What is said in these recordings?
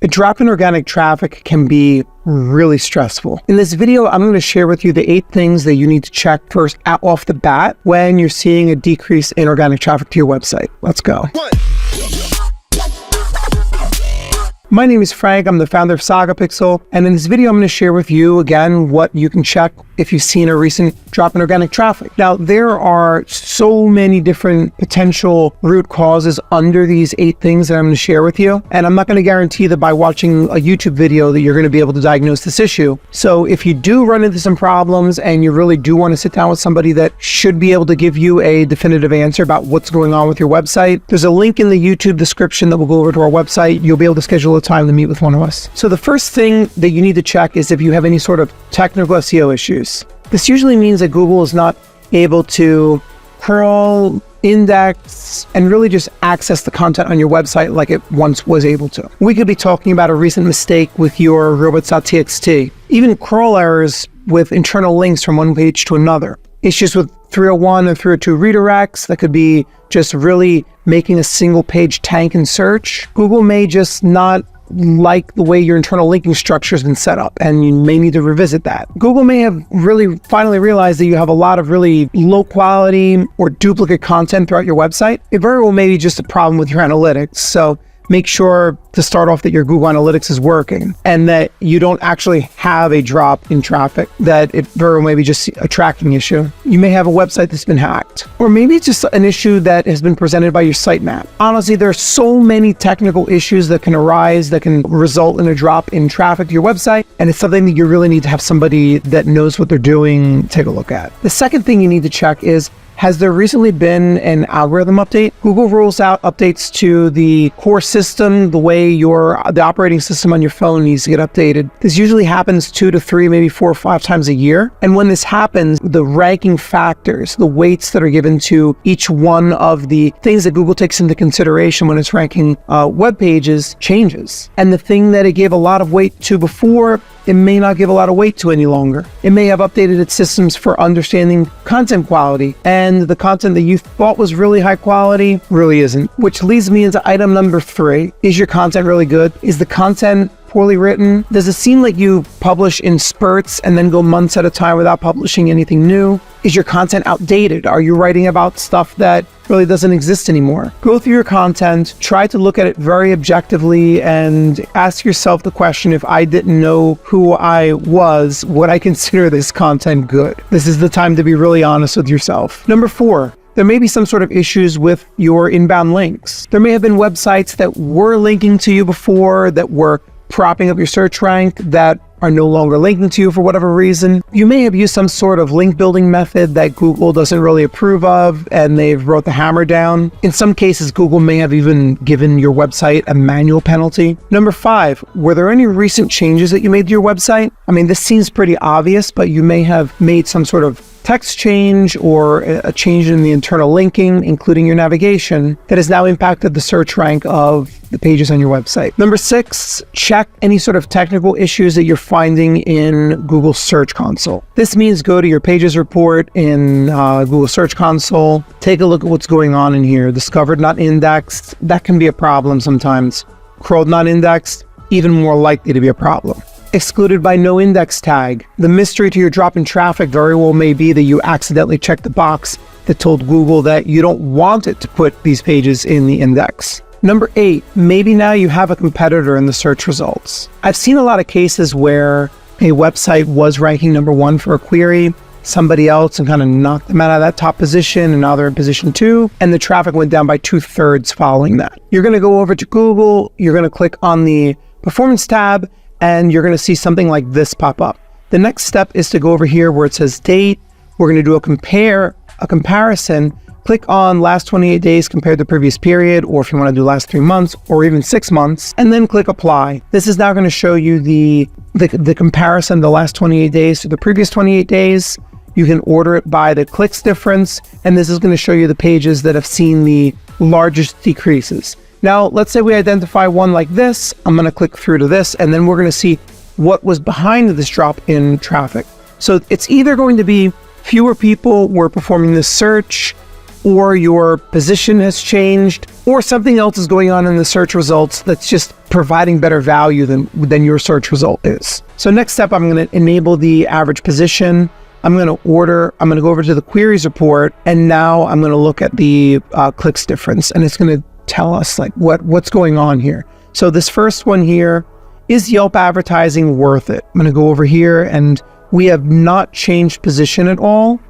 A drop in organic traffic can be really stressful. In this video, I'm going to share with you the 8 things that you need to check first off the bat when you're seeing a decrease in organic traffic to your website. Let's go. My name is Frank. I'm the founder of Saga Pixel, and in this video, I'm going to share with you again what you can check if you've seen a recent drop in organic traffic. Now, there are so many different potential root causes under these 8 things that I'm going to share with you, and I'm not going to guarantee that by watching a YouTube video that you're going to be able to diagnose this issue. So if you do run into some problems and you really do want to sit down with somebody that should be able to give you a definitive answer about what's going on with your website, there's a link in the YouTube description that will go over to our website. You'll be able to schedule a time to meet with one of us. So the first thing that you need to check is if you have any sort of technical SEO issues. This usually means that Google is not able to crawl, index, and really just access the content on your website like it once was able to. We could be talking about a recent mistake with your robots.txt, even crawl errors with internal links from one page to another, issues with 301 or 302 redirects that could be just really making a single page tank in search. Google may just not like the way your internal linking structure has been set up, and you may need to revisit that. Google may have really finally realized that you have a lot of really low quality or duplicate content throughout your website. It very well may be just a problem with your analytics. So make sure to start off that your Google Analytics is working and that you don't actually have a drop in traffic, that it very well may be just a tracking issue. You may have a website that's been hacked, or maybe it's just an issue that has been presented by your sitemap. Honestly, there are so many technical issues that can arise that can result in a drop in traffic to your website, and it's something that you really need to have somebody that knows what they're doing take a look at. The second thing you need to check is, has there recently been an algorithm update? Google rolls out updates to the core system, the way the operating system on your phone needs to get updated. This usually happens 2 to 3, maybe 4 or 5 times a year. And when this happens, the ranking factors, the weights that are given to each one of the things that Google takes into consideration when it's ranking web pages changes. And the thing that it gave a lot of weight to before, it may not give a lot of weight to any longer. It may have updated its systems for understanding content quality, and the content that you thought was really high quality really isn't. Which leads me into item number 3. Is your content really good? Is the content poorly written? Does it seem like you publish in spurts and then go months at a time without publishing anything new? Is your content outdated? Are you writing about stuff that really doesn't exist anymore? Go through your content, try to look at it very objectively, and ask yourself the question, if I didn't know who I was, would I consider this content good? This is the time to be really honest with yourself. Number 4. There may be some sort of issues with your inbound links. There may have been websites that were linking to you before, that were propping up your search rank, that are no longer linking to you for whatever reason. You may have used some sort of link building method that Google doesn't really approve of, and they've wrote the hammer down. In some cases, Google may have even given your website a manual penalty. Number 5, were there any recent changes that you made to your website? I mean, this seems pretty obvious, but you may have made some sort of text change or a change in the internal linking, including your navigation, that has now impacted the search rank of the pages on your website. Number 6, check any sort of technical issues that you're finding in Google Search Console. This means go to your pages report in Google Search Console, take a look at what's going on in here. Discovered not indexed, that can be a problem sometimes. Crawled not indexed, even more likely to be a problem. Excluded by no index tag. The mystery to your drop in traffic very well may be that you accidentally checked the box that told Google that you don't want it to put these pages in the index. Number 8, maybe now you have a competitor in the search results. I've seen a lot of cases where a website was ranking number 1 for a query, somebody else and kind of knocked them out of that top position, and now they're in position 2, and the traffic went down by 2/3 following that. You're going to go over to Google, you're going to click on the Performance tab, and you're going to see something like this pop up. The next step is to go over here where it says date. We're going to do a comparison. Click on last 28 days compared to previous period, or if you want to do last 3 months or even 6 months, and then click apply. This is now going to show you the comparison of the last 28 days to the previous 28 days. You can order it by the clicks difference, and this is going to show you the pages that have seen the largest decreases. Now, let's say we identify one like this. I'm going to click through to this, and then we're going to see what was behind this drop in traffic. So it's either going to be fewer people were performing this search, or your position has changed, or something else is going on in the search results that's just providing better value than your search result is. So next step, I'm going to enable the average position. I'm going to go over to the queries report, and now I'm going to look at the clicks difference, and it's going to tell us like what's going on here. So this first one here, is Yelp advertising worth it? I'm going to go over here, and we have not changed position at all.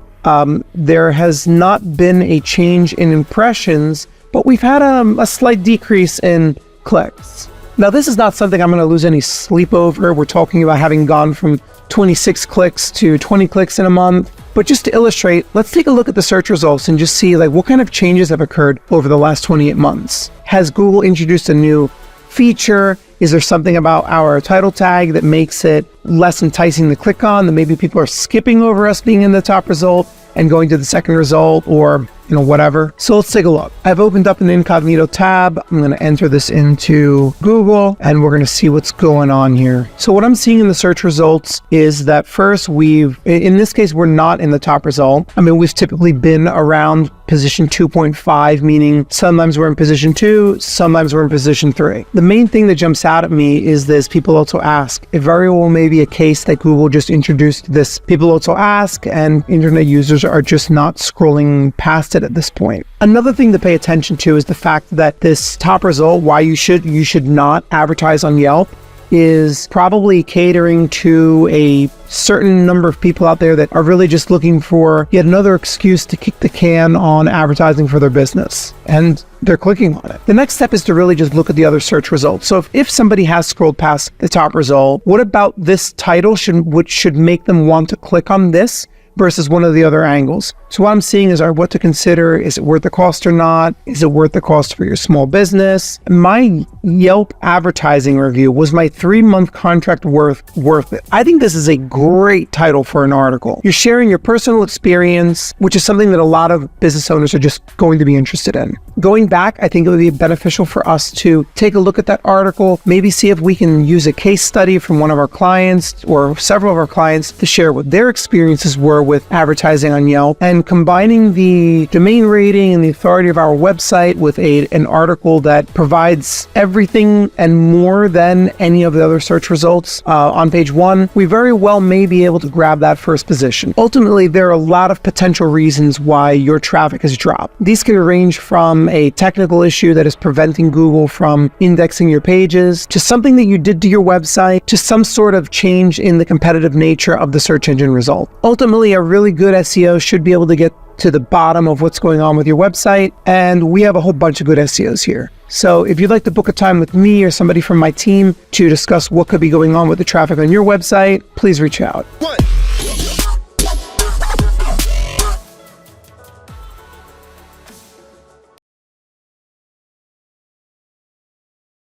There has not been a change in impressions, but we've had a slight decrease in clicks. Now, this is not something I'm going to lose any sleep over. We're talking about having gone from 26 clicks to 20 clicks in a month. But just to illustrate, let's take a look at the search results and just see like what kind of changes have occurred over the last 28 months. Has Google introduced a new feature? Is there something about our title tag that makes it less enticing to click on, that maybe people are skipping over us being in the top result and going to the second result, or whatever? So let's take a look. I've opened up an incognito tab. I'm going to enter this into Google, and we're going to see what's going on here. So what I'm seeing in the search results is that first in this case, we're not in the top result. I mean, we've typically been around position 2.5, meaning sometimes we're in position 2, sometimes we're in position 3. The main thing that jumps out at me is this: people also ask. It very well may be a case that Google just introduced this people also ask, and internet users are just not scrolling past it at this point. Another thing to pay attention to is the fact that this top result, why you should not advertise on Yelp, is probably catering to a certain number of people out there that are really just looking for yet another excuse to kick the can on advertising for their business, and they're clicking on it. The next step is to really just look at the other search results. So if somebody has scrolled past the top result, what about this title which should make them want to click on this versus one of the other angles? So what I'm seeing is what to consider. Is it worth the cost or not? Is it worth the cost for your small business? My Yelp advertising review, was my 3-month contract worth it? I think this is a great title for an article. You're sharing your personal experience, which is something that a lot of business owners are just going to be interested in. Going back, I think it would be beneficial for us to take a look at that article, maybe see if we can use a case study from one of our clients or several of our clients to share what their experiences were with advertising on Yelp, and combining the domain rating and the authority of our website with an article that provides everything and more than any of the other search results on page 1, we very well may be able to grab that first position. Ultimately, there are a lot of potential reasons why your traffic has dropped. These can range from a technical issue that is preventing Google from indexing your pages, to something that you did to your website, to some sort of change in the competitive nature of the search engine result. Ultimately, a really good SEO should be able to get to the bottom of what's going on with your website, and we have a whole bunch of good SEOs here. So if you'd like to book a time with me or somebody from my team to discuss what could be going on with the traffic on your website, please reach out. 1